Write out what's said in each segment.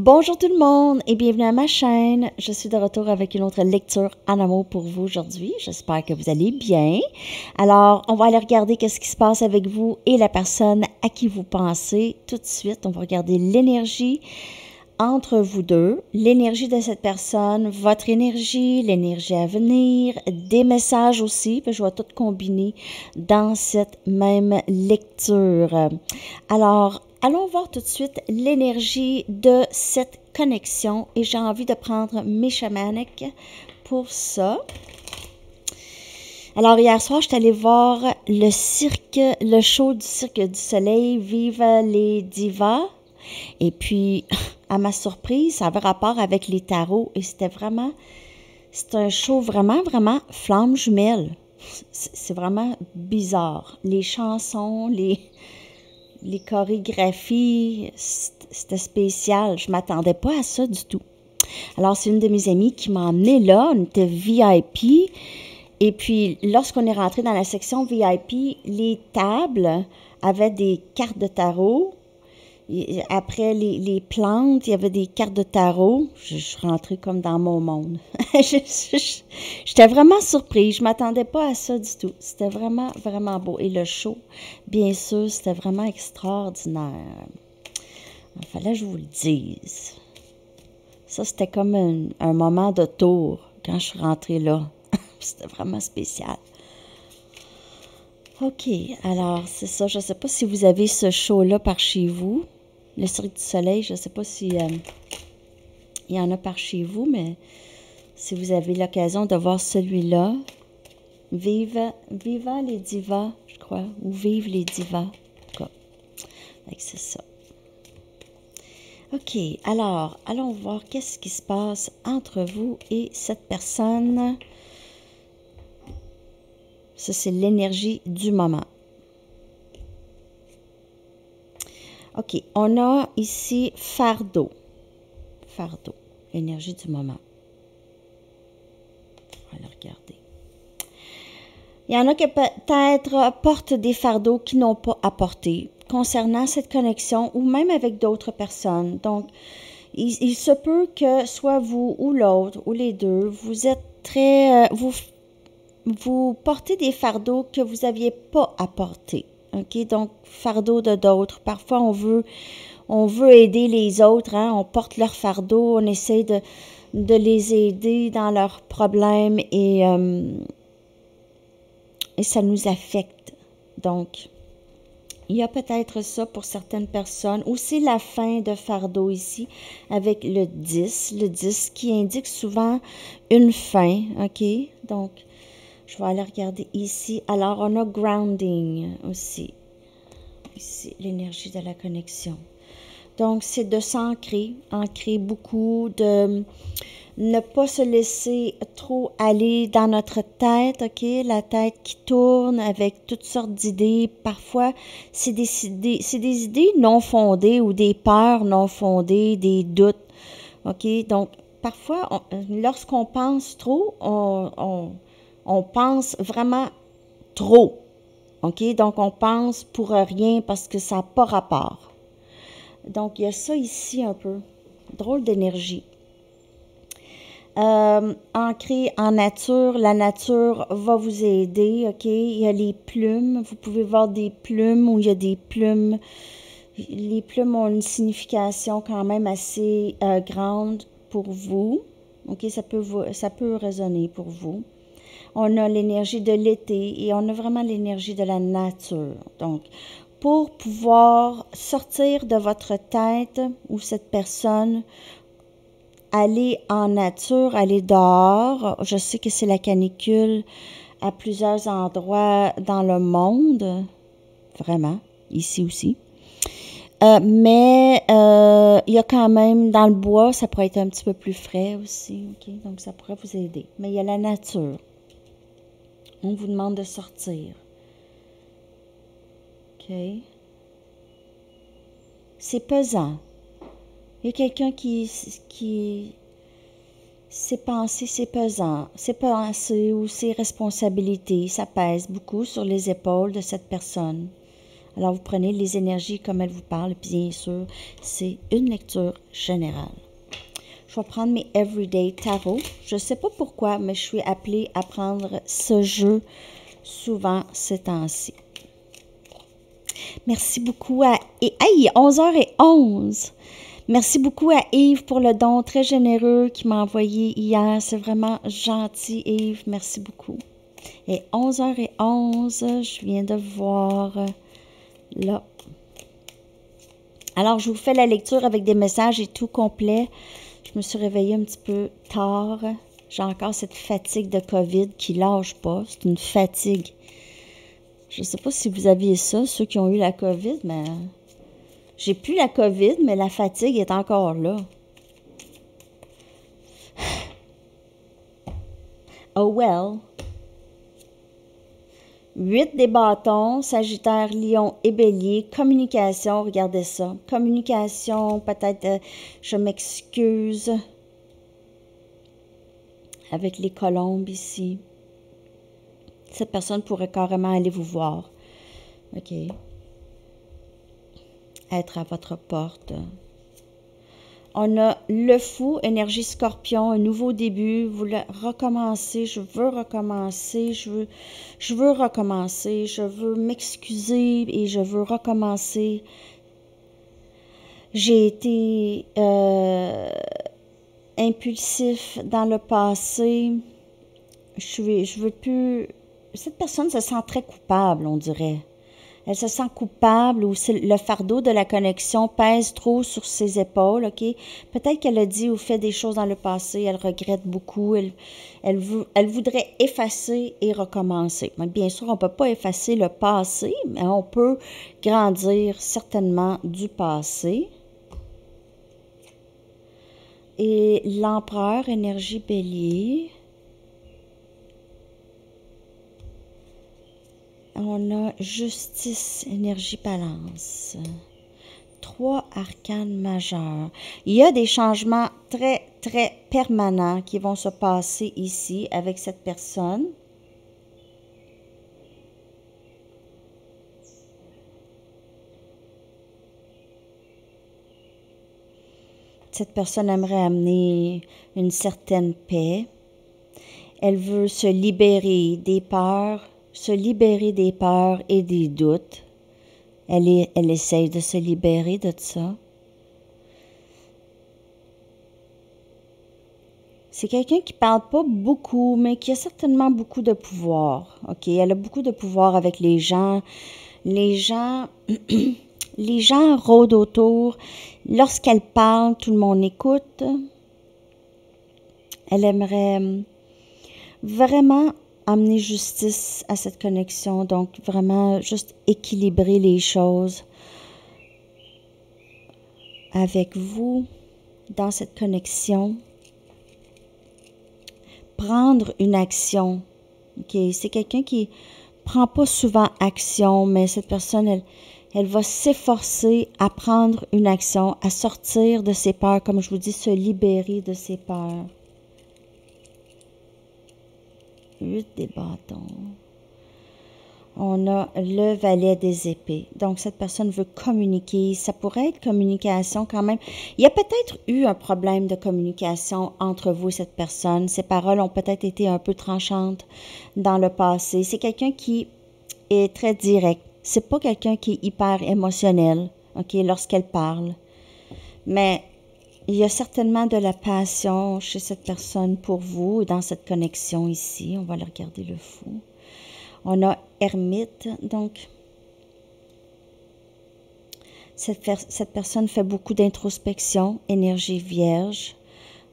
Bonjour tout le monde et bienvenue à ma chaîne. Je suis de retour avec une autre lecture en amour pour vous aujourd'hui. J'espère que vous allez bien. Alors, on va aller regarder qu'est-ce qui se passe avec vous et la personne à qui vous pensez. Tout de suite, on va regarder l'énergie entre vous deux, l'énergie de cette personne, votre énergie, l'énergie à venir, des messages aussi, puis je vais tout combiner dans cette même lecture. Alors, allons voir tout de suite l'énergie de cette connexion et j'ai envie de prendre mes chamaniques pour ça. Alors, hier soir, je suis allée voir le show du Cirque du Soleil, Vive les Divas. Et puis, à ma surprise, ça avait rapport avec les tarots et c'était un show vraiment flamme jumelle. C'est vraiment bizarre. Les chansons, les chorégraphies, c'était spécial. Je ne m'attendais pas à ça du tout. Alors, c'est une de mes amies qui m'a emmenée là. On était VIP. Et puis, lorsqu'on est rentré dans la section VIP, les tables avaient des cartes de tarot. Après les plantes, il y avait des cartes de tarot. Je suis rentrée comme dans mon monde. J'étais vraiment surprise. Je ne m'attendais pas à ça du tout. C'était vraiment beau. Et le show, bien sûr, c'était vraiment extraordinaire. Il fallait que je vous le dise. Ça, c'était comme un moment de tour quand je suis rentrée là. C'était vraiment spécial. OK, alors c'est ça. Je ne sais pas si vous avez ce show-là par chez vous. Le Cirque du Soleil, je ne sais pas si il y en a par chez vous, mais si vous avez l'occasion de voir celui-là, Viva les divas, je crois, ou Vive les divas. En tout cas, c'est ça. OK, alors, allons voir qu'est-ce qui se passe entre vous et cette personne. Ça, c'est l'énergie du moment. OK, on a ici fardeau. Fardeau, l'énergie du moment. On va le regarder. Il y en a qui peut-être portent des fardeaux qui n'ont pas à porter concernant cette connexion ou même avec d'autres personnes. Donc, il se peut que soit vous ou l'autre ou les deux, vous êtes très... vous portez des fardeaux que vous n'aviez pas à porter. OK? Donc, fardeau de d'autres. Parfois, on veut aider les autres. Hein? On porte leur fardeau. On essaie de les aider dans leurs problèmes et ça nous affecte. Donc, il y a peut-être ça pour certaines personnes. Aussi, la fin de fardeau ici avec le 10. Le 10 qui indique souvent une fin. OK? Donc, je vais aller regarder ici. Alors, on a grounding aussi. Ici, l'énergie de la connexion. Donc, c'est de s'ancrer, ancrer beaucoup, de ne pas se laisser trop aller dans notre tête, OK? La tête qui tourne avec toutes sortes d'idées. Parfois, c'est des idées non fondées ou des peurs non fondées, des doutes, OK? Donc, parfois, lorsqu'on pense trop, on pense vraiment trop, OK? Donc, on pense pour rien parce que ça n'a pas rapport. Donc, il y a ça ici un peu. Drôle d'énergie. Ancré en nature, la nature va vous aider, OK? Il y a les plumes. Vous pouvez voir des plumes où il y a des plumes. Les plumes ont une signification quand même assez grande pour vous. OK? Ça peut résonner pour vous. On a l'énergie de l'été et on a vraiment l'énergie de la nature. Donc, pour pouvoir sortir de votre tête ou cette personne, aller en nature, aller dehors. Je sais que c'est la canicule à plusieurs endroits dans le monde. Vraiment, ici aussi. Mais il y a quand même, dans le bois, ça pourrait être un petit peu plus frais aussi. Okay? Donc, ça pourrait vous aider. Mais il y a la nature. On vous demande de sortir. OK? C'est pesant. Il y a quelqu'un qui ses pensées, c'est pesant. Ses pensées ou ses responsabilités, ça pèse beaucoup sur les épaules de cette personne. Alors, vous prenez les énergies comme elles vous parlent. Bien sûr, c'est une lecture générale. Je vais prendre mes Everyday Tarot. Je ne sais pas pourquoi, mais je suis appelée à prendre ce jeu souvent ces temps-ci. Merci beaucoup à... Hey, 11h11! Merci beaucoup à Yves pour le don très généreux qu'il m'a envoyé hier. C'est vraiment gentil, Yves. Merci beaucoup. Et 11h11, je viens de voir là. Alors, je vous fais la lecture avec des messages et tout complet. Je me suis réveillée un petit peu tard. J'ai encore cette fatigue de COVID qui lâche pas. C'est une fatigue. Je ne sais pas si vous aviez ça, ceux qui ont eu la COVID, mais j'ai plus la COVID, mais la fatigue est encore là. Oh well. 8 des bâtons, Sagittaire, Lion et Bélier. Communication, regardez ça. Communication, peut-être, je m'excuse. Avec les colombes ici. Cette personne pourrait carrément aller vous voir. OK. Être à votre porte. On a le fou, énergie scorpion, un nouveau début. Vous voulez recommencer, je veux recommencer, je veux recommencer, je veux m'excuser et je veux recommencer. J'ai été impulsif dans le passé. Je veux plus... Cette personne se sent très coupable, on dirait. Elle se sent coupable ou le fardeau de la connexion pèse trop sur ses épaules, OK? Peut-être qu'elle a dit ou fait des choses dans le passé, elle regrette beaucoup, elle voudrait effacer et recommencer. Mais bien sûr, on ne peut pas effacer le passé, mais on peut grandir certainement du passé. Et l'empereur, énergie bélier... On a justice, énergie, balance. 3 arcanes majeurs. Il y a des changements très, très permanents qui vont se passer ici avec cette personne. Cette personne aimerait amener une certaine paix. Elle veut se libérer des peurs, et des doutes. Elle essaye de se libérer de ça. C'est quelqu'un qui parle pas beaucoup, mais qui a certainement beaucoup de pouvoir. OK, elle a beaucoup de pouvoir avec les gens. Les gens rôdent autour. Lorsqu'elle parle, tout le monde écoute. Elle aimerait vraiment amener justice à cette connexion, donc vraiment juste équilibrer les choses avec vous dans cette connexion. Prendre une action. Okay? C'est quelqu'un qui prend pas souvent action, mais cette personne, elle va s'efforcer à prendre une action, à sortir de ses peurs, comme je vous dis, se libérer de ses peurs. 8 des bâtons. On a le valet des épées. Donc, cette personne veut communiquer. Ça pourrait être communication quand même. Il y a peut-être eu un problème de communication entre vous et cette personne. Ces paroles ont peut-être été un peu tranchantes dans le passé. C'est quelqu'un qui est très direct. C'est pas quelqu'un qui est hyper émotionnel, OK, lorsqu'elle parle. Mais il y a certainement de la passion chez cette personne pour vous, dans cette connexion ici. On va aller regarder le fou. On a ermite, donc cette personne fait beaucoup d'introspection, énergie vierge,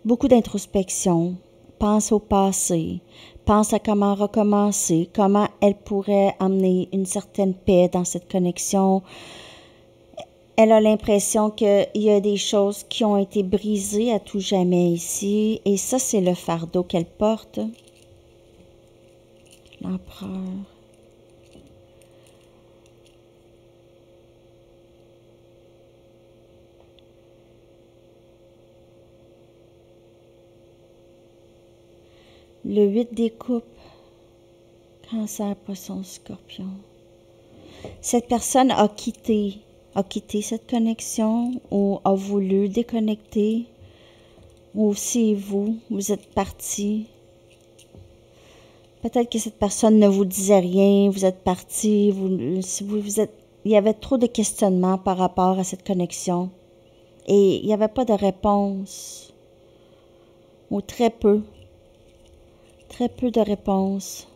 beaucoup d'introspection, pense au passé, pense à comment recommencer, comment elle pourrait amener une certaine paix dans cette connexion. Elle a l'impression qu'il y a des choses qui ont été brisées à tout jamais ici. Et ça, c'est le fardeau qu'elle porte. L'empereur. Le 8 des coupes. Cancer, poisson, scorpion. Cette personne a quitté cette connexion ou a voulu déconnecter. Ou si vous êtes parti. Peut-être que cette personne ne vous disait rien, vous êtes parti, il y avait trop de questionnements par rapport à cette connexion. Et il n'y avait pas de réponse. Ou très peu. Très peu de réponses.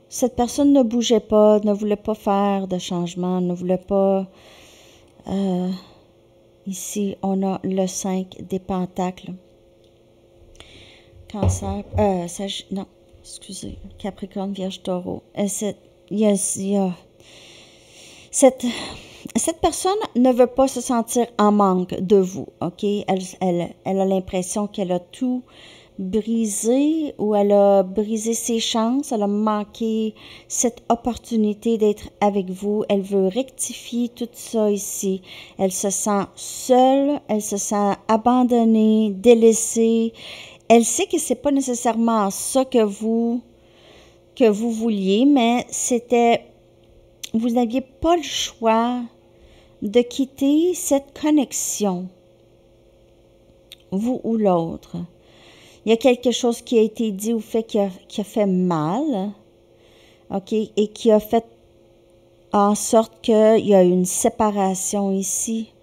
Cette personne ne bougeait pas, ne voulait pas faire de changement, ne voulait pas... ici, on a le 5 des pentacles. Cancer, non, excusez, Capricorne, Vierge, Taureau. Cette personne ne veut pas se sentir en manque de vous, ok? Elle a l'impression qu'elle a tout brisé ou elle a brisé ses chances, elle a manqué cette opportunité d'être avec vous. Elle veut rectifier tout ça ici. Elle se sent seule, elle se sent abandonnée, délaissée. Elle sait que c'est pas nécessairement ça que vous vouliez, mais vous n'aviez pas le choix de quitter cette connexion, vous ou l'autre. Il y a quelque chose qui a été dit ou fait qui a fait mal, ok, et qui a fait en sorte qu'il y a une séparation ici.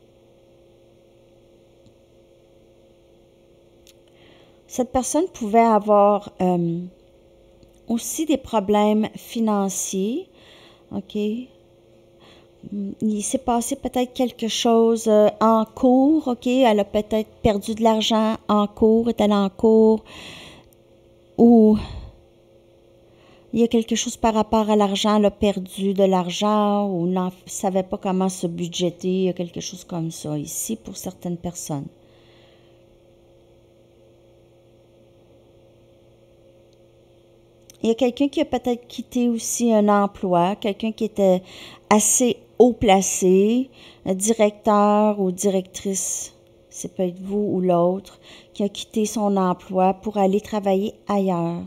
Cette personne pouvait avoir aussi des problèmes financiers, ok. Il s'est passé peut-être quelque chose en cours, ok. Elle a peut-être perdu de l'argent en cours, est-elle en cours, ou il y a quelque chose par rapport à l'argent, elle a perdu de l'argent ou ne savait pas comment se budgéter, il y a quelque chose comme ça ici pour certaines personnes. Il y a quelqu'un qui a peut-être quitté aussi un emploi, quelqu'un qui était assez haut placé, un directeur ou directrice, c'est peut-être vous ou l'autre, qui a quitté son emploi pour aller travailler ailleurs.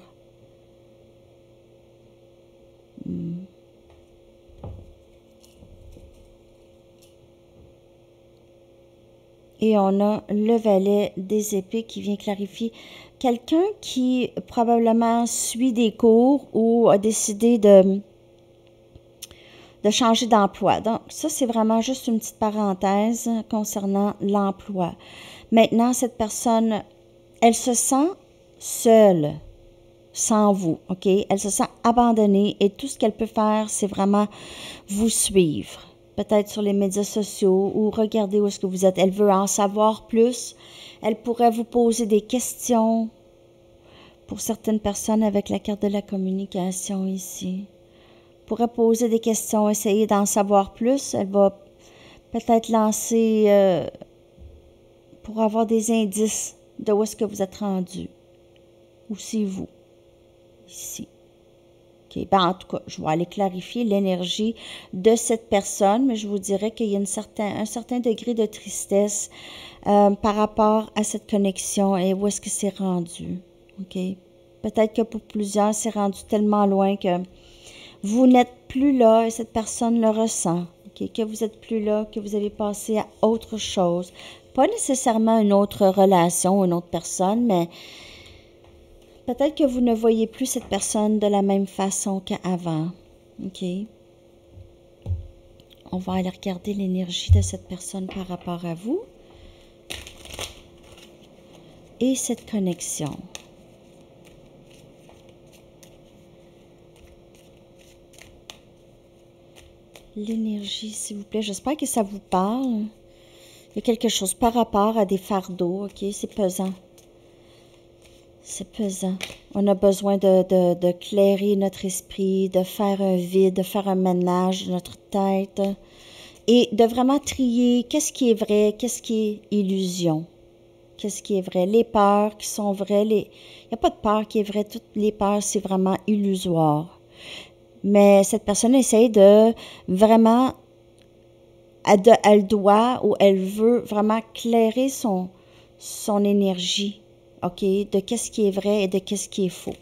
Et on a le valet des épées qui vient clarifier. Quelqu'un qui probablement suit des cours ou a décidé de changer d'emploi. Donc, ça, c'est vraiment juste une petite parenthèse concernant l'emploi. Maintenant, cette personne, elle se sent seule sans vous, ok? Elle se sent abandonnée et tout ce qu'elle peut faire, c'est vraiment vous suivre. Peut-être sur les médias sociaux ou regarder où est-ce que vous êtes. Elle veut en savoir plus. Elle pourrait vous poser des questions pour certaines personnes avec la carte de la communication ici. Pourrait poser des questions, essayer d'en savoir plus. Elle va peut-être lancer pour avoir des indices de où est-ce que vous êtes rendu. Ou c'est vous, ici. Okay. Ben, en tout cas, je vais aller clarifier l'énergie de cette personne, mais je vous dirais qu'il y a un certain degré de tristesse par rapport à cette connexion et où est-ce que c'est rendu. Okay. Peut-être que pour plusieurs, c'est rendu tellement loin que vous n'êtes plus là et cette personne le ressent. Okay. Que vous n'êtes plus là, que vous avez passé à autre chose. Pas nécessairement une autre relation, une autre personne, mais peut-être que vous ne voyez plus cette personne de la même façon qu'avant. OK? On va aller regarder l'énergie de cette personne par rapport à vous. Et cette connexion. L'énergie, s'il vous plaît. J'espère que ça vous parle. Il y a quelque chose par rapport à des fardeaux. OK? C'est pesant. C'est pesant. On a besoin de clairer notre esprit, de faire un vide, de faire un ménage de notre tête et de vraiment trier qu'est-ce qui est vrai, qu'est-ce qui est illusion, qu'est-ce qui est vrai. Les peurs qui sont vraies, il n'y a pas de peur qui est vraie, toutes les peurs, c'est vraiment illusoire. Mais cette personne essaye de vraiment, elle doit ou elle veut vraiment clairer son énergie. OK, de qu'est-ce qui est vrai et de qu'est-ce qui est faux.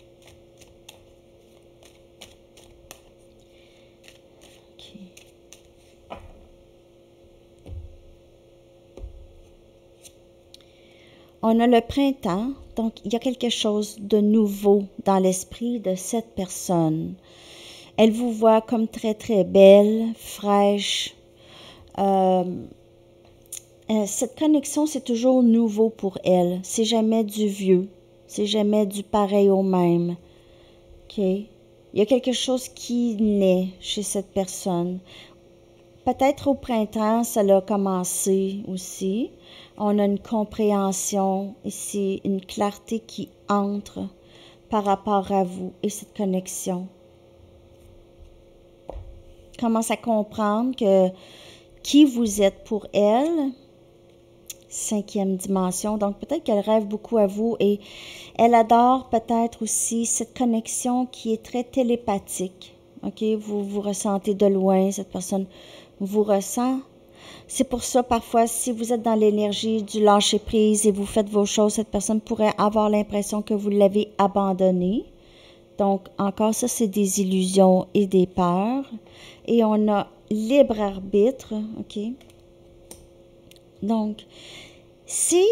OK. On a le printemps, donc il y a quelque chose de nouveau dans l'esprit de cette personne. Elle vous voit comme très, très belle, fraîche. Cette connexion, c'est toujours nouveau pour elle. C'est jamais du vieux. C'est jamais du pareil au même. OK? Il y a quelque chose qui naît chez cette personne. Peut-être au printemps, ça a commencé aussi. On a une compréhension ici, une clarté qui entre par rapport à vous et cette connexion. Commence à comprendre que qui vous êtes pour elle, 5e dimension. Donc peut-être qu'elle rêve beaucoup à vous et elle adore peut-être aussi cette connexion qui est très télépathique. OK? Vous vous ressentez de loin, cette personne vous ressent. C'est pour ça, parfois, si vous êtes dans l'énergie du lâcher-prise et vous faites vos choses, cette personne pourrait avoir l'impression que vous l'avez abandonnée. Donc, encore ça, c'est des illusions et des peurs. Et on a libre arbitre, OK? Donc, si,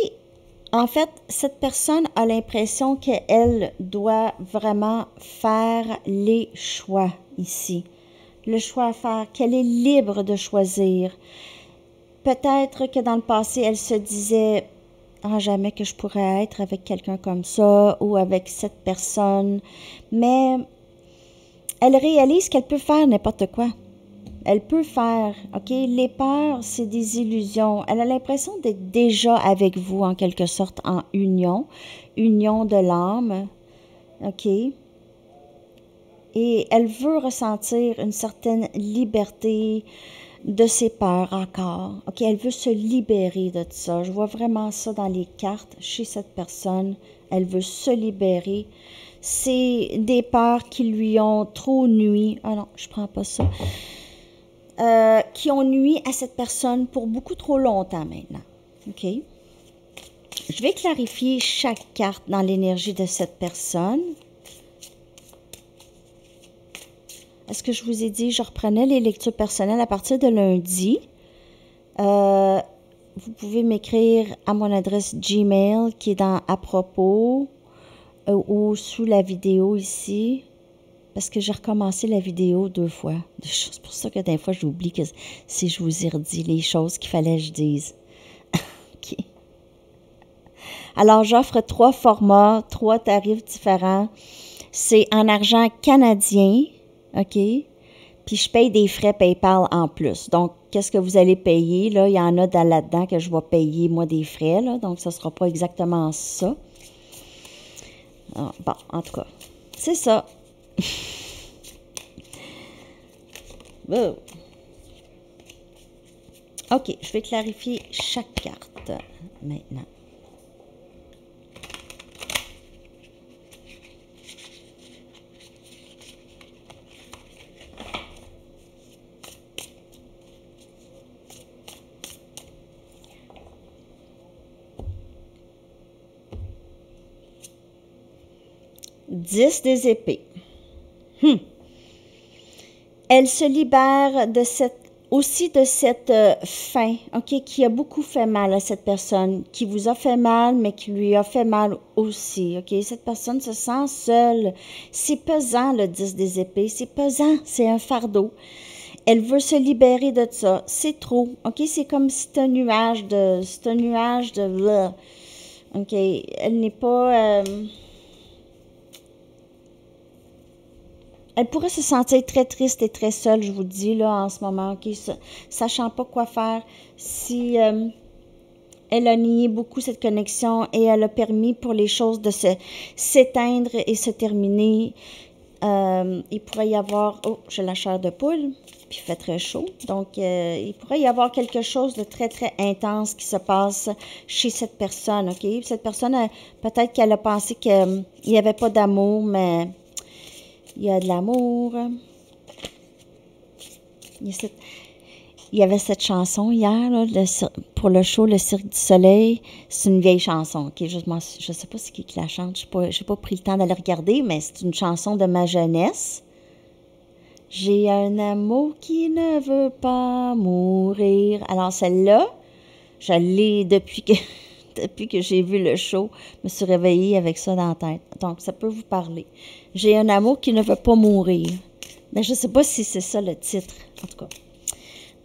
en fait, cette personne a l'impression qu'elle doit vraiment faire les choix ici, le choix à faire, qu'elle est libre de choisir. Peut-être que dans le passé, elle se disait « Ah, jamais que je pourrais être avec quelqu'un comme ça ou avec cette personne. » Mais elle réalise qu'elle peut faire n'importe quoi. Elle peut faire, OK? Les peurs, c'est des illusions. Elle a l'impression d'être déjà avec vous, en quelque sorte, en union de l'âme, OK? Et elle veut ressentir une certaine liberté de ses peurs encore. OK, elle veut se libérer de ça. Je vois vraiment ça dans les cartes chez cette personne. Elle veut se libérer. C'est des peurs qui lui ont trop nui. Ah non, je prends pas ça. Qui ont nui à cette personne pour beaucoup trop longtemps maintenant. OK? Je vais clarifier chaque carte dans l'énergie de cette personne. Est-ce que je vous ai dit, je reprenais les lectures personnelles à partir de lundi. Vous pouvez m'écrire à mon adresse Gmail qui est dans à propos ou sous la vidéo ici. Parce que j'ai recommencé la vidéo 2 fois. C'est pour ça que des fois, j'oublie que si je vous ai redit les choses qu'il fallait que je dise. OK. Alors, j'offre 3 formats, 3 tarifs différents. C'est en argent canadien, OK? Puis je paye des frais PayPal en plus. Donc, qu'est-ce que vous allez payer? Là, il y en a là-dedans que je vais payer, moi, des frais. Là, donc, ça ne sera pas exactement ça. Ah, bon, en tout cas, c'est ça. Oh. OK, je vais clarifier chaque carte maintenant. Dix des épées. Elle se libère de cette faim, OK, qui a beaucoup fait mal à cette personne, qui vous a fait mal, mais qui lui a fait mal aussi, OK? Cette personne se sent seule. C'est pesant, le 10 des épées. C'est pesant, c'est un fardeau. Elle veut se libérer de ça. C'est trop, OK? C'est comme si c'était un nuage de... OK? Elle n'est pas... Elle pourrait se sentir très triste et très seule, je vous dis, là, en ce moment, OK? Sachant pas quoi faire si elle a nié beaucoup cette connexion et elle a permis pour les choses de s'éteindre et se terminer. Il pourrait y avoir... Oh, j'ai la chair de poule, puis il fait très chaud. Donc, il pourrait y avoir quelque chose de très, très intense qui se passe chez cette personne, OK? Cette personne, peut-être qu'elle a pensé qu'il n'y avait pas d'amour, mais... Il y a de l'amour. Il y avait cette chanson hier, là, pour le show Le Cirque du Soleil. C'est une vieille chanson. Okay? Je ne sais pas c'est qui la chante. Je n'ai pas pris le temps d'aller regarder, mais c'est une chanson de ma jeunesse. J'ai un amour qui ne veut pas mourir. Alors celle-là, je l'ai depuis que Depuis que j'ai vu le show, je me suis réveillée avec ça dans la tête. Donc, ça peut vous parler. J'ai un amour qui ne veut pas mourir. Mais je ne sais pas si c'est ça le titre. En tout cas,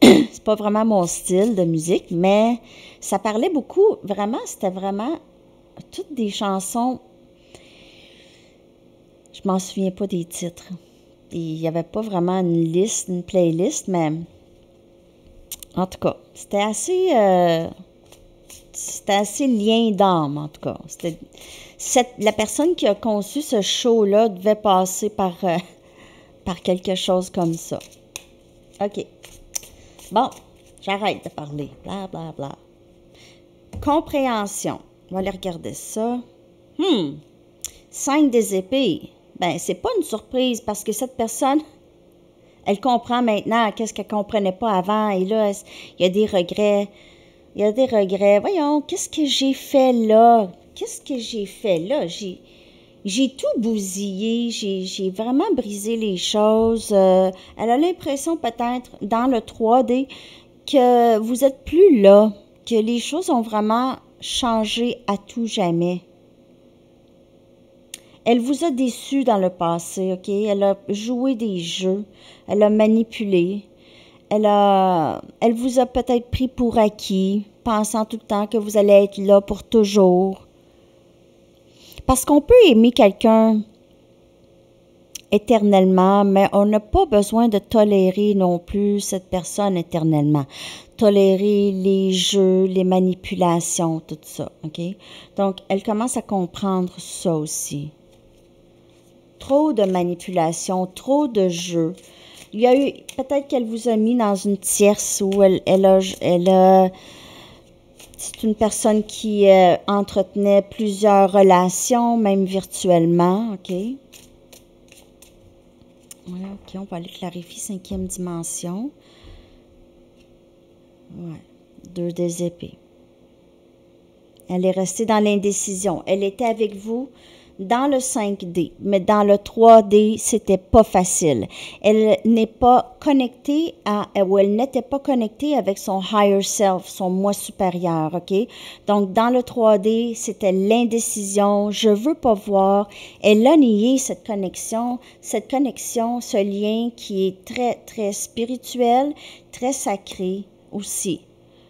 c'est pas vraiment mon style de musique, mais ça parlait beaucoup. Vraiment, c'était vraiment toutes des chansons. Je m'en souviens pas des titres. Il n'y avait pas vraiment une liste, une playlist, mais en tout cas, c'était assez lien d'âme, en tout cas. La personne qui a conçu ce show-là devait passer par quelque chose comme ça. OK. Bon, j'arrête de parler. Bla, bla, bla. Compréhension. On va aller regarder ça. 5 des épées. Ben, c'est pas une surprise parce que cette personne, elle comprend maintenant qu'est-ce qu'elle comprenait pas avant. Et là, il y a des regrets. Il y a des regrets. Voyons, qu'est-ce que j'ai fait là? Qu'est-ce que j'ai fait là? J'ai tout bousillé. J'ai vraiment brisé les choses. Elle a l'impression peut-être, dans le 3D, que vous êtes plus là. Que les choses ont vraiment changé à tout jamais. Elle vous a déçu dans le passé, OK? Elle a joué des jeux. Elle a manipulé. Elle vous a peut-être pris pour acquis, pensant tout le temps que vous allez être là pour toujours. Parce qu'on peut aimer quelqu'un éternellement, mais on n'a pas besoin de tolérer non plus cette personne éternellement. Tolérer les jeux, les manipulations, tout ça, OK? Donc, elle commence à comprendre ça aussi. Trop de manipulations, trop de jeux. Il y a eu, peut-être qu'elle vous a mis dans une tierce où c'est une personne qui entretenait plusieurs relations, même virtuellement, OK? Ouais, OK, on va aller clarifier 5e dimension. Ouais, 2 des épées. Elle est restée dans l'indécision. Elle était avec vous dans le 5D, mais dans le 3D, c'était pas facile. Elle n'est pas connectée ou elle n'était pas connectée avec son higher self, son moi supérieur, OK? Donc, dans le 3D, c'était l'indécision, je veux pas voir. Elle a nié cette connexion, ce lien qui est très, très spirituel, très sacré aussi.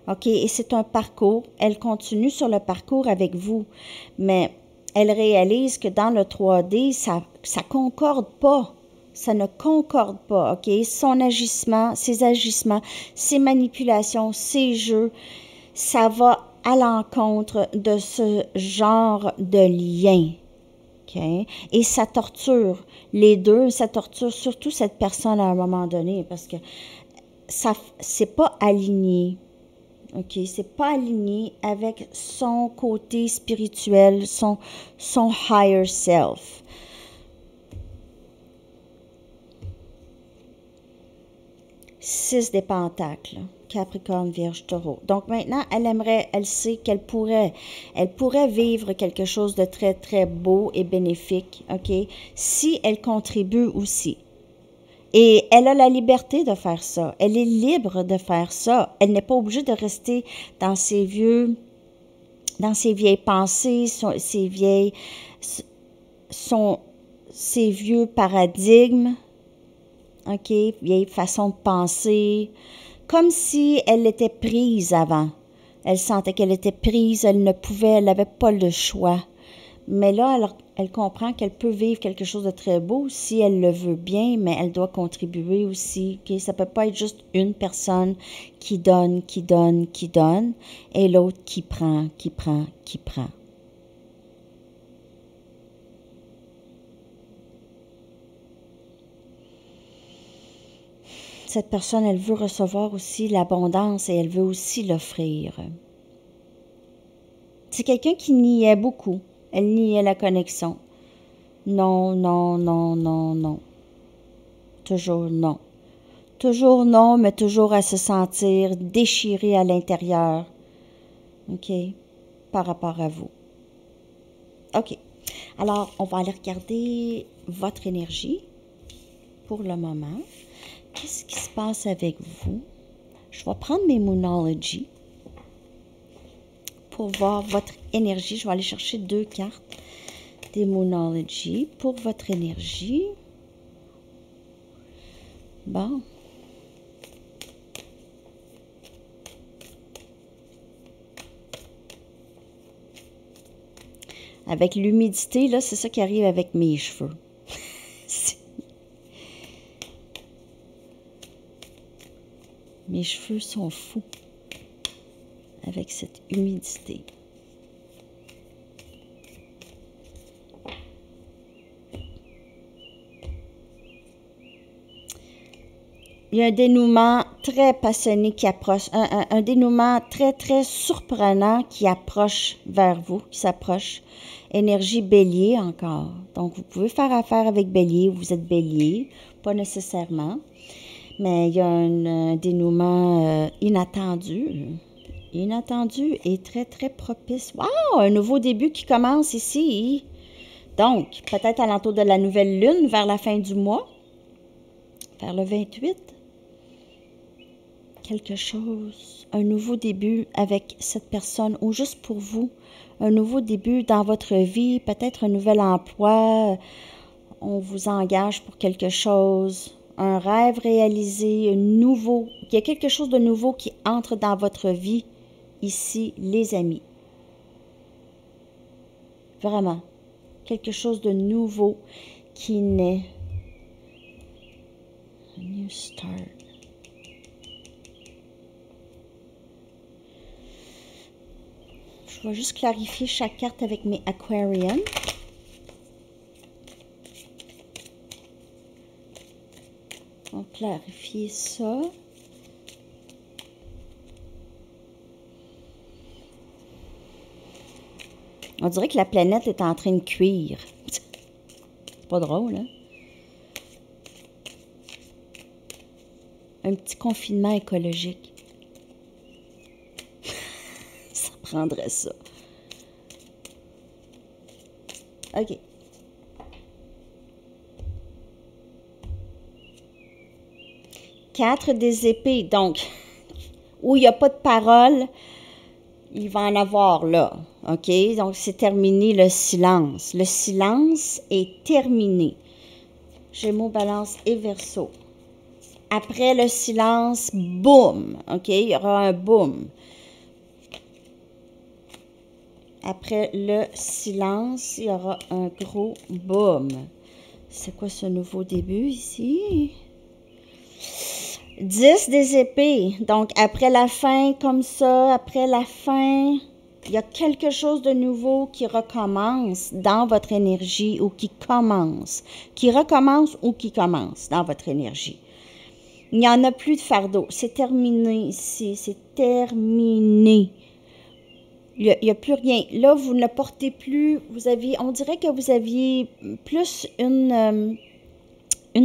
OK? Et c'est un parcours. Elle continue sur le parcours avec vous, mais elle réalise que dans le 3D, ça concorde pas. Ça ne concorde pas, OK? Son agissement, ses manipulations, ses jeux, ça va à l'encontre de ce genre de lien, OK? Et ça torture les deux, ça torture surtout cette personne à un moment donné parce que c'est pas aligné. OK, c'est pas aligné avec son côté spirituel, son higher self. Six des pentacles, Capricorne, Vierge, Taureau. Donc maintenant, elle sait qu'elle pourrait vivre quelque chose de très, très beau et bénéfique, OK, si elle contribue aussi. Et elle a la liberté de faire ça. Elle est libre de faire ça. Elle n'est pas obligée de rester dans ses vieilles pensées, ses vieux paradigmes, OK, vieilles façons de penser, comme si elle était prise avant. Elle sentait qu'elle était prise, elle n'avait pas le choix. Mais là, elle comprend qu'elle peut vivre quelque chose de très beau si elle le veut bien, mais elle doit contribuer aussi. Okay? Ça ne peut pas être juste une personne qui donne, et l'autre qui prend. Cette personne, elle veut recevoir aussi l'abondance et elle veut aussi l'offrir. C'est quelqu'un qui niait beaucoup. Elle niait la connexion. Non. Toujours non. Toujours non, mais toujours à se sentir déchirée à l'intérieur. OK? Par rapport à vous. OK. Alors, on va aller regarder votre énergie pour le moment. Qu'est-ce qui se passe avec vous? Je vais prendre mes Moonology pour voir votre énergie. Je vais aller chercher 2 cartes. Demonology pour votre énergie. Bon. Avec l'humidité, là, c'est ça qui arrive avec mes cheveux. Mes cheveux sont fous avec cette humidité. Il y a un dénouement très passionné qui approche, un dénouement très, très surprenant qui approche vers vous, qui s'approche. Énergie bélier encore. Donc, vous pouvez faire affaire avec bélier, vous êtes bélier, pas nécessairement. Mais il y a un dénouement inattendu. Inattendu et très, très propice. Wow! Un nouveau début qui commence ici. Donc, peut-être à l'entour de la nouvelle lune, vers la fin du mois, vers le 28. Quelque chose, un nouveau début avec cette personne ou juste pour vous. Un nouveau début dans votre vie, peut-être un nouvel emploi. On vous engage pour quelque chose. Un rêve réalisé, un nouveau. Il y a quelque chose de nouveau qui entre dans votre vie ici, les amis. Vraiment. Quelque chose de nouveau qui naît. A new start. Je vais juste clarifier chaque carte avec mes Aquarians. On va clarifier ça. On dirait que la planète est en train de cuire. C'est pas drôle, hein? Un petit confinement écologique. Ça prendrait ça. OK. Quatre des épées. Donc, où il n'y a pas de parole, il va en avoir là. OK? Donc, c'est terminé le silence. Le silence est terminé. Gémeaux, Balance et Verseau. Après le silence, boum. OK? Il y aura un boum. Après le silence, il y aura un gros boum. C'est quoi ce nouveau début ici? 10 des épées. Donc, après la fin, comme ça, après la fin, il y a quelque chose de nouveau qui recommence dans votre énergie ou qui commence. Qui recommence ou qui commence dans votre énergie. Il n'y en a plus de fardeau. C'est terminé ici. C'est terminé. Il n'y a plus rien. Là, vous ne portez plus, on dirait que vous aviez plus une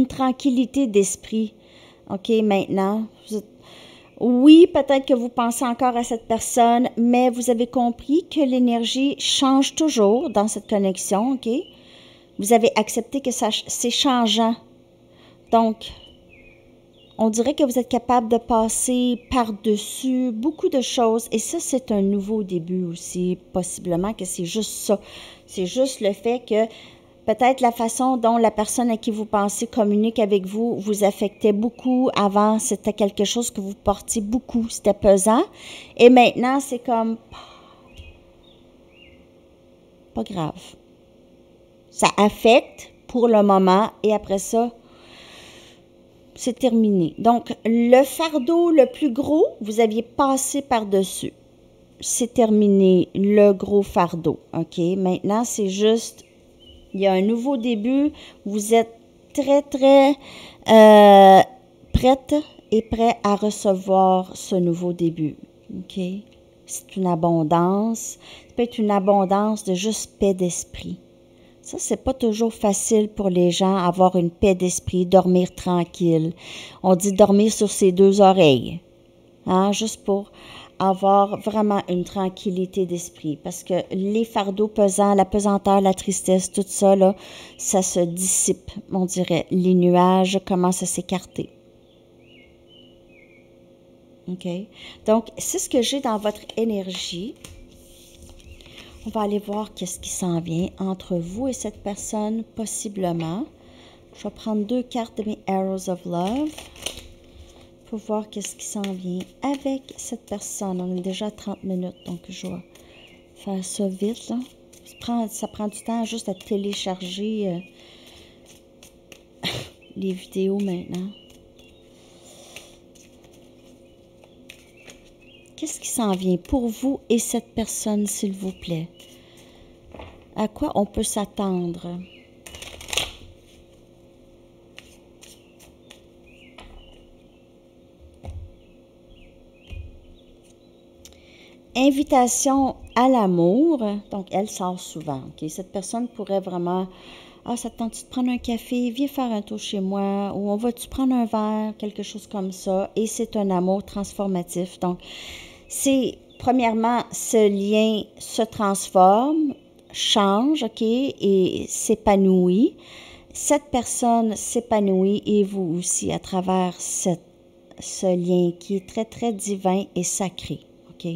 tranquillité d'esprit. OK, maintenant, oui, peut-être que vous pensez encore à cette personne, mais vous avez compris que l'énergie change toujours dans cette connexion, OK? Vous avez accepté que c'est changeant. Donc, on dirait que vous êtes capable de passer par-dessus beaucoup de choses. Et ça, c'est un nouveau début aussi. Possiblement que c'est juste ça. C'est juste le fait que peut-être la façon dont la personne à qui vous pensez communique avec vous vous affectait beaucoup. Avant, c'était quelque chose que vous portiez beaucoup. C'était pesant. Et maintenant, c'est comme... pas grave. Ça affecte pour le moment. Et après ça... c'est terminé. Donc, le fardeau le plus gros, vous aviez passé par-dessus. C'est terminé, le gros fardeau. OK? Maintenant, c'est juste, il y a un nouveau début. Vous êtes très, très prête et prêt à recevoir ce nouveau début. OK? C'est une abondance. Ça peut être une abondance de juste paix d'esprit. Ça, c'est pas toujours facile pour les gens, avoir une paix d'esprit, dormir tranquille. On dit dormir sur ses deux oreilles, hein, juste pour avoir vraiment une tranquillité d'esprit. Parce que les fardeaux pesants, la pesanteur, la tristesse, tout ça, là, ça se dissipe, on dirait. Les nuages commencent à s'écarter. OK? Donc, c'est ce que j'ai dans votre énergie. On va aller voir qu'est-ce qui s'en vient entre vous et cette personne, possiblement. Je vais prendre 2 cartes de mes Arrows of Love pour voir qu'est-ce qui s'en vient avec cette personne. On est déjà à 30 minutes, donc je vais faire ça vite, là. Ça prend du temps juste à télécharger les vidéos maintenant. Qu'est-ce qui s'en vient pour vous et cette personne, s'il vous plaît? À quoi on peut s'attendre? Invitation à l'amour. Donc, elle sort souvent. Okay? Cette personne pourrait vraiment... Ah, ça te tente-tu de prendre un café? Viens faire un tour chez moi. Ou on va-tu prendre un verre? Quelque chose comme ça. Et c'est un amour transformatif. Donc, c'est... Premièrement, ce lien se transforme, change, OK, et s'épanouit. Cette personne s'épanouit et vous aussi à travers ce lien qui est très, très divin et sacré, OK?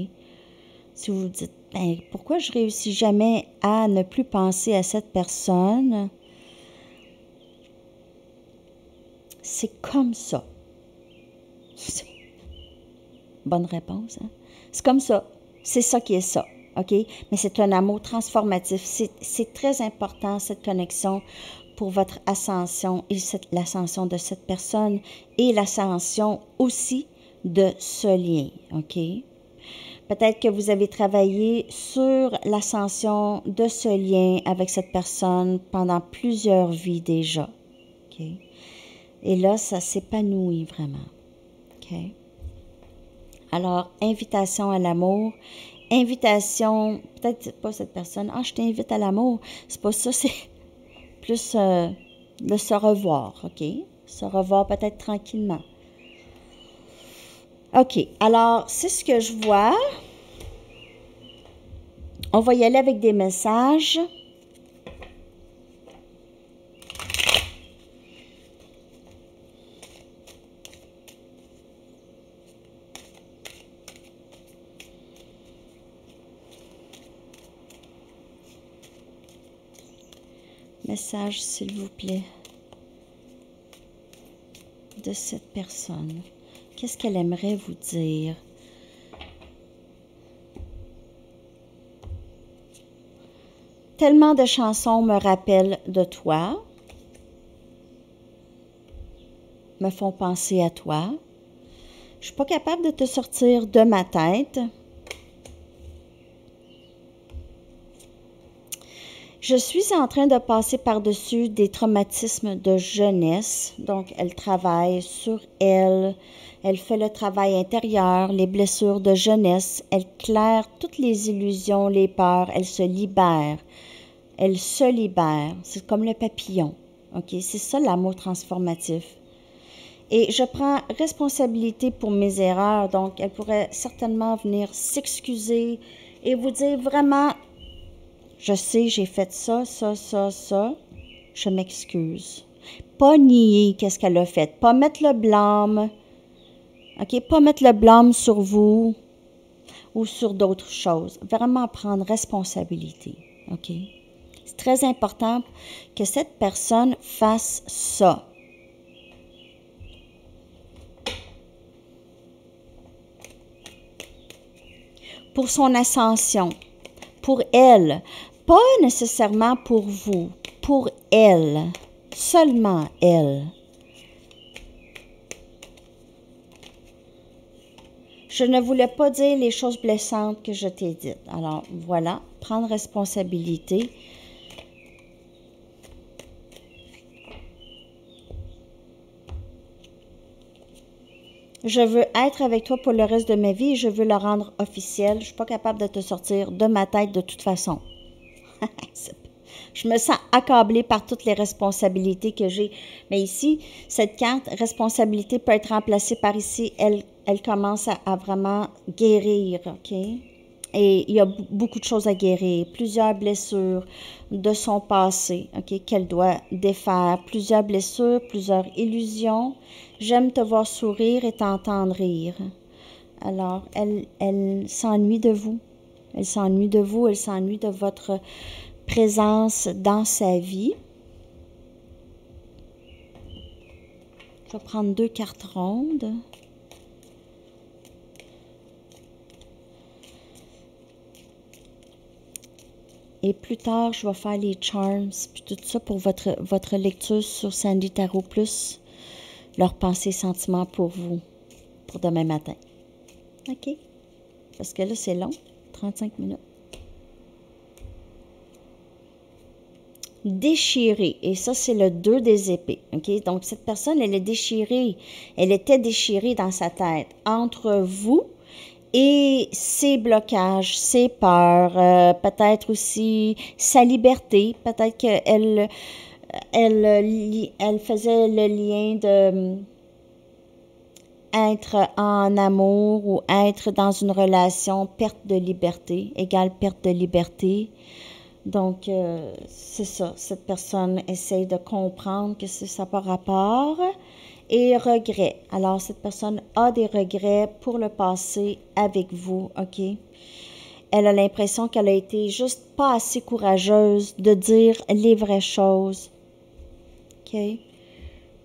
Si vous vous dites, ben, pourquoi je réussis jamais à ne plus penser à cette personne? C'est comme ça. Bonne réponse, hein? C'est comme ça. C'est ça qui est ça, OK? Mais c'est un amour transformatif. C'est très important, cette connexion, pour votre ascension et l'ascension de cette personne et l'ascension aussi de ce lien, OK? Peut-être que vous avez travaillé sur l'ascension de ce lien avec cette personne pendant plusieurs vies déjà, OK? Et là, ça s'épanouit vraiment, OK? Alors, invitation à l'amour, invitation, peut-être pas cette personne, ah, je t'invite à l'amour, c'est pas ça, c'est plus de se revoir, OK? Se revoir peut-être tranquillement. OK, alors, c'est ce que je vois. On va y aller avec des messages. Message, s'il vous plaît, de cette personne. Qu'est-ce qu'elle aimerait vous dire? Tellement de chansons me rappellent de toi, me font penser à toi. Je ne suis pas capable de te sortir de ma tête. Je suis en train de passer par-dessus des traumatismes de jeunesse. Donc, elle travaille sur elle. Elle fait le travail intérieur, les blessures de jeunesse. Elle claire toutes les illusions, les peurs. Elle se libère. Elle se libère. C'est comme le papillon. OK? C'est ça l'amour transformatif. Et je prends responsabilité pour mes erreurs. Donc, elle pourrait certainement venir s'excuser et vous dire vraiment... Je sais, j'ai fait ça. Je m'excuse. Pas nier qu'est-ce qu'elle a fait. Pas mettre le blâme. OK? Pas mettre le blâme sur vous ou sur d'autres choses. Vraiment prendre responsabilité. OK? C'est très important que cette personne fasse ça. Pour son ascension. Pour elle. Pas nécessairement pour vous, pour elle, seulement elle. Je ne voulais pas dire les choses blessantes que je t'ai dites. Alors, voilà, prendre responsabilité. Je veux être avec toi pour le reste de ma vie et je veux le rendre officiel. Je ne suis pas capable de te sortir de ma tête de toute façon. Je me sens accablée par toutes les responsabilités que j'ai. Mais ici, cette carte, responsabilité peut être remplacée par ici. Elle commence à vraiment guérir, OK? Et il y a beaucoup de choses à guérir. Plusieurs blessures de son passé, OK? Qu'elle doit défaire. Plusieurs blessures, plusieurs illusions. J'aime te voir sourire et t'entendre rire. Alors, elle s'ennuie de vous. Elle s'ennuie de vous, elle s'ennuie de votre présence dans sa vie. Je vais prendre 2 cartes rondes. Et plus tard, je vais faire les charms, puis tout ça pour votre lecture sur Sandy Tarot Plus, leurs pensées, sentiments pour vous, pour demain matin. OK? Parce que là, c'est long, 35 minutes. Déchirée, et ça, c'est le 2 des épées. OK? Donc, cette personne, elle est déchirée, elle était déchirée dans sa tête entre vous et ses blocages, ses peurs, peut-être aussi sa liberté, peut-être qu'elle elle faisait le lien de être en amour ou être dans une relation, perte de liberté, égale perte de liberté. Donc, c'est ça, cette personne essaye de comprendre que ça n'a pas rapport. Et regrets. Alors, cette personne a des regrets pour le passé avec vous, OK? Elle a l'impression qu'elle a été juste pas assez courageuse de dire les vraies choses, OK?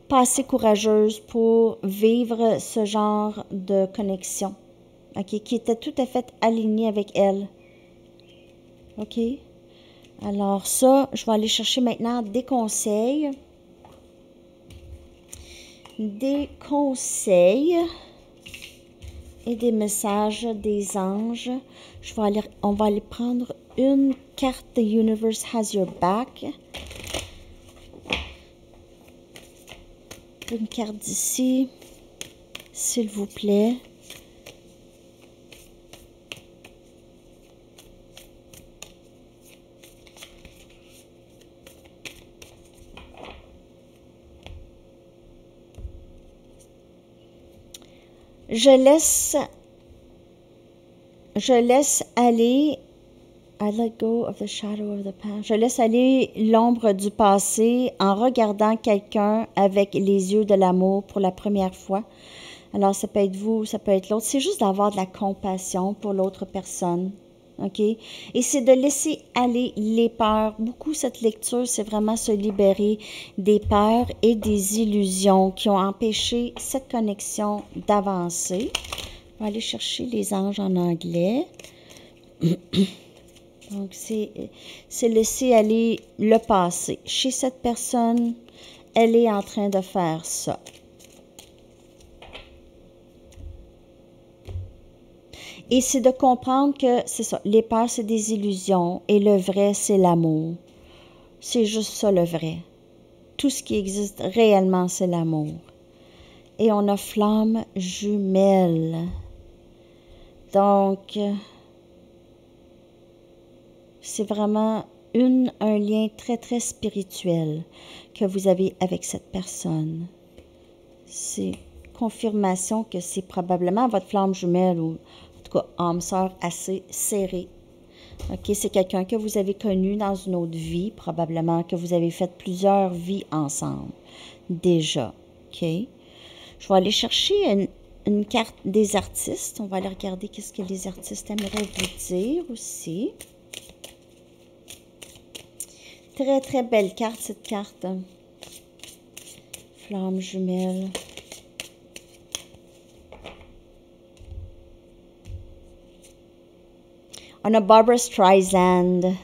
Pas assez courageuse pour vivre ce genre de connexion, OK? Qui était tout à fait alignée avec elle, OK? Alors ça, je vais aller chercher maintenant des conseils. Des conseils et des messages des anges. On va aller prendre une carte The Universe Has Your Back. Une carte d'ici, s'il vous plaît. Je laisse aller, I let go of the shadow of the past. Je laisse aller l'ombre du passé en regardant quelqu'un avec les yeux de l'amour pour la première fois. Alors, ça peut être vous, ça peut être l'autre. C'est juste d'avoir de la compassion pour l'autre personne. OK? Et c'est de laisser aller les peurs. Beaucoup, cette lecture, c'est vraiment se libérer des peurs et des illusions qui ont empêché cette connexion d'avancer. On va aller chercher les anges en anglais. Donc, c'est laisser aller le passé. Chez cette personne, elle est en train de faire ça. Et c'est de comprendre que, c'est ça, les peurs, c'est des illusions et le vrai, c'est l'amour. C'est juste ça, le vrai. Tout ce qui existe réellement, c'est l'amour. Et on a flamme jumelle. Donc, c'est vraiment un lien très, très spirituel que vous avez avec cette personne. C'est confirmation que c'est probablement votre flamme jumelle ou en tout cas âme sœur assez serrée. OK, c'est quelqu'un que vous avez connu dans une autre vie, probablement que vous avez fait plusieurs vies ensemble déjà. OK? Je vais aller chercher une carte des artistes. On va aller regarder qu'est-ce que les artistes aimeraient vous dire aussi. Très, très belle carte, cette carte. Flamme jumelle. On a Barbra Streisand.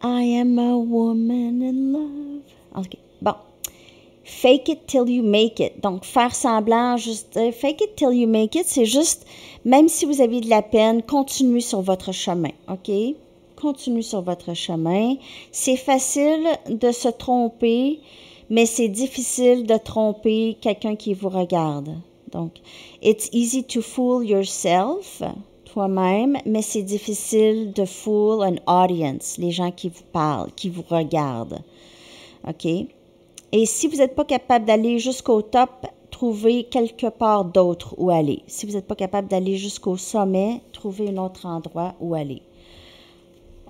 I am a woman in love. OK, bon. Fake it till you make it. Donc, faire semblant, juste fake it till you make it, c'est juste, même si vous avez de la peine, continuez sur votre chemin, OK? Continuez sur votre chemin. C'est facile de se tromper, mais c'est difficile de tromper quelqu'un qui vous regarde. Donc, it's easy to fool yourself, toi-même, mais c'est difficile de fool an audience, les gens qui vous parlent, qui vous regardent. OK? Et si vous n'êtes pas capable d'aller jusqu'au top, trouvez quelque part d'autre où aller. Si vous n'êtes pas capable d'aller jusqu'au sommet, trouvez un autre endroit où aller.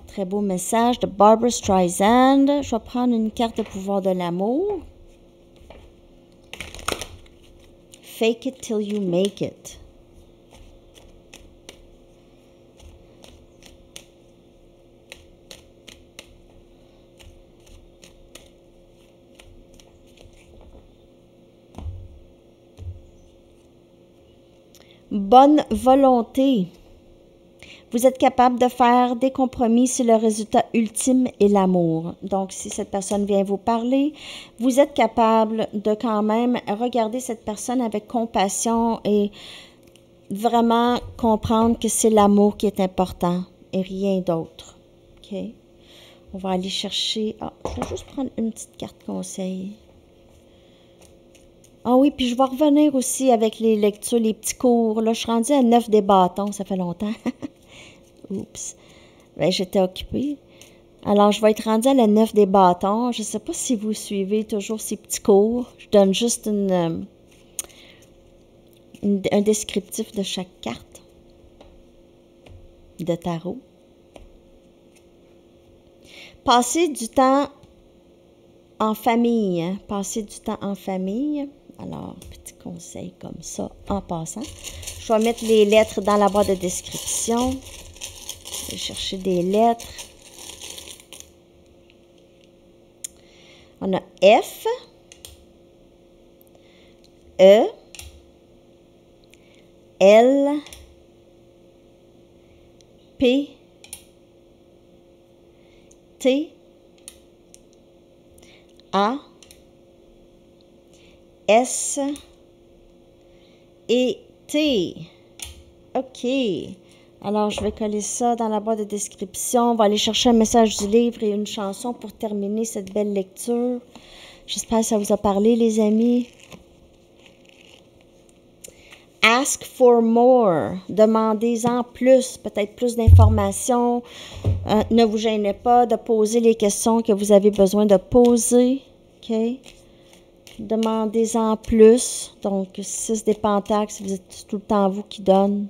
Très beau message de Barbra Streisand. Je vais prendre une carte de pouvoir de l'amour. Fake it till you make it. bonne volonté. Vous êtes capable de faire des compromis si le résultat ultime est l'amour. Donc, si cette personne vient vous parler, vous êtes capable de quand même regarder cette personne avec compassion et vraiment comprendre que c'est l'amour qui est important et rien d'autre. OK? On va aller chercher... Ah, je vais juste prendre une petite carte conseil. Ah oui, puis je vais revenir aussi avec les lectures, les petits cours. Là, je suis rendue à 9 des bâtons, ça fait longtemps. Oups. Ben, j'étais occupée. Alors, je vais être rendue à la 9 des bâtons. Je ne sais pas si vous suivez toujours ces petits cours. Je donne juste un descriptif de chaque carte de tarot. Passez du temps en famille. Hein? Passez du temps en famille. Alors, petit conseil comme ça en passant. Je vais mettre les lettres dans la boîte de description. Je vais chercher des lettres. On a F, E, L, P, T, A, S et T. OK. Alors, je vais coller ça dans la boîte de description. On va aller chercher un message du livre et une chanson pour terminer cette belle lecture. J'espère que ça vous a parlé, les amis. Ask for more. Demandez-en plus, peut-être plus d'informations. Ne vous gênez pas de poser les questions que vous avez besoin de poser. OK? Demandez-en plus. Donc, 6 des pentacles, si vous êtes tout le temps vous qui donne.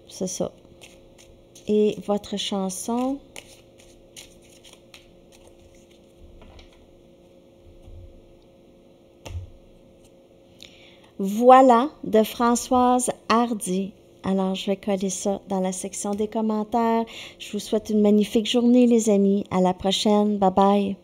C'est ça. Et votre chanson. Voilà, de Françoise Hardy. Alors, je vais coller ça dans la section des commentaires. Je vous souhaite une magnifique journée, les amis. À la prochaine. Bye bye.